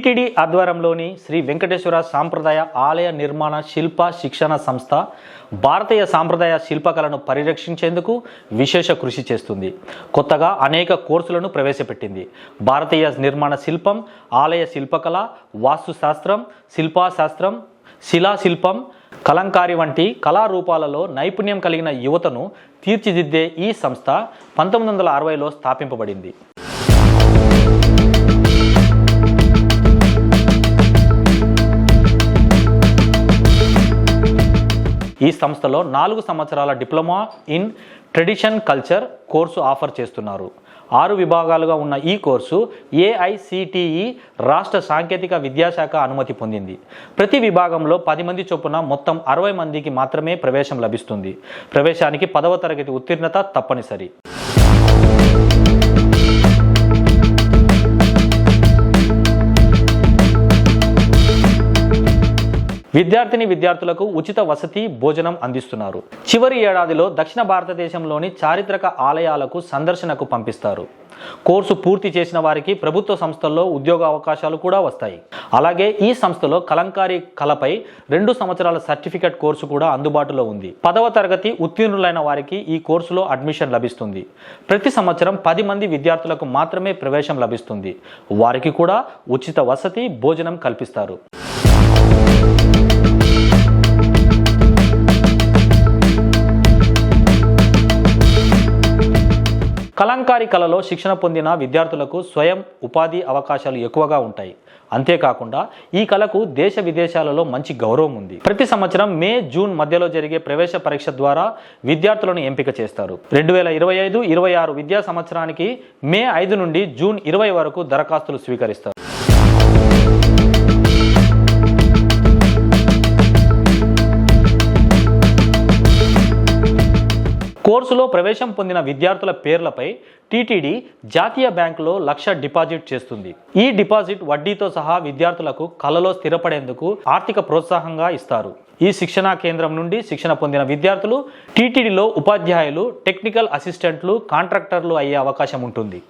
TTD ఆధ్వర్యంలోని శ్రీ వెంకటేశ్వర సాంప్రదాయ ఆలయ నిర్మాణ శిల్ప శిక్షణ సంస్థ భారతీయ సాంప్రదాయ శిల్పకళను పరిరక్షించేందుకు విశేష కృషి చేస్తుంది. కొత్తగా అనేక కోర్సులను ప్రవేశపెట్టింది. భారతీయ నిర్మాణ శిల్పం, ఆలయ శిల్పకళ, వాస్తుశాస్త్రం, శిల్పాశాస్త్రం, శిలాశిల్పం, కలంకారి వంటి కళారూపాలలో నైపుణ్యం కలిగిన యువతను తీర్చిదిద్దే ఈ సంస్థ 1960లో స్థాపింపబడింది. ఈ సంస్థలో 4 సంవత్సరాల diploma in tradition culture course offer చేస్తున్నారు. 6 విభాగాలుగా ఉన్న ఈ కోర్సు AICTE రాష్ట్ర సాంకేతిక విద్యాశాఖ అనుమతి పొందింది. ప్రతి విభాగంలో 10 మంది చొప్పున మొత్తం 60 మందికి మాత్రమే ప్రవేశం లభిస్తుంది. ప్రవేశానికి 10వ తరగతి ఉత్తీర్ణత తప్పనిసరి. విద్యార్థులకు ఉచిత వసతి భోజనం అందిస్తున్నారు. చివరి ఏడాదిలో దక్షిణ భారతదేశంలోని చారిత్రక ఆలయాలకు సందర్శనకు పంపిస్తారు. కోర్సు పూర్తి చేసిన వారికి ప్రభుత్వ సంస్థల్లో ఉద్యోగ అవకాశాలు కూడా వస్తాయి. అలాగే ఈ సంస్థలో కలంకారీ కళపై 2 సంవత్సరాల సర్టిఫికెట్ కోర్సు కూడా అందుబాటులో ఉంది. 10వ తరగతి ఉత్తీర్ణులైన వారికి ఈ కోర్సులో అడ్మిషన్ లభిస్తుంది. ప్రతి సంవత్సరం 10 మంది విద్యార్థులకు మాత్రమే ప్రవేశం లభిస్తుంది. వారికి కూడా ఉచిత వసతి భోజనం కల్పిస్తారు. కలంకారీ కళలో శిక్షణ పొందిన విద్యార్థులకు స్వయం ఉపాధి అవకాశాలు ఎక్కువగా ఉంటాయి. అంతేకాకుండా ఈ కళకు దేశ విదేశాలలో మంచి గౌరవం ఉంది. ప్రతి సంవత్సరం మే, జూన్ మధ్యలో జరిగే ప్రవేశ పరీక్ష ద్వారా విద్యార్థులను ఎంపిక చేస్తారు. 2025-26 విద్యా సంవత్సరానికి మే 5 నుండి జూన్ 20 వరకు దరఖాస్తులు స్వీకరిస్తారు. కోర్సులో ప్రవేశం పొందిన విద్యార్థుల పేర్లపై టీటీడీ జాతీయ బ్యాంకులో 1,00,000 డిపాజిట్ చేస్తుంది. ఈ డిపాజిట్ వడ్డీతో సహా విద్యార్థులకు కళలో స్థిరపడేందుకు ఆర్థిక ప్రోత్సాహంగా ఇస్తారు. ఈ శిక్షణా కేంద్రం నుండి శిక్షణ పొందిన విద్యార్థులు టీటీడీలో ఉపాధ్యాయులు, టెక్నికల్ అసిస్టెంట్లు, కాంట్రాక్టర్లు అయ్యే అవకాశం ఉంటుంది.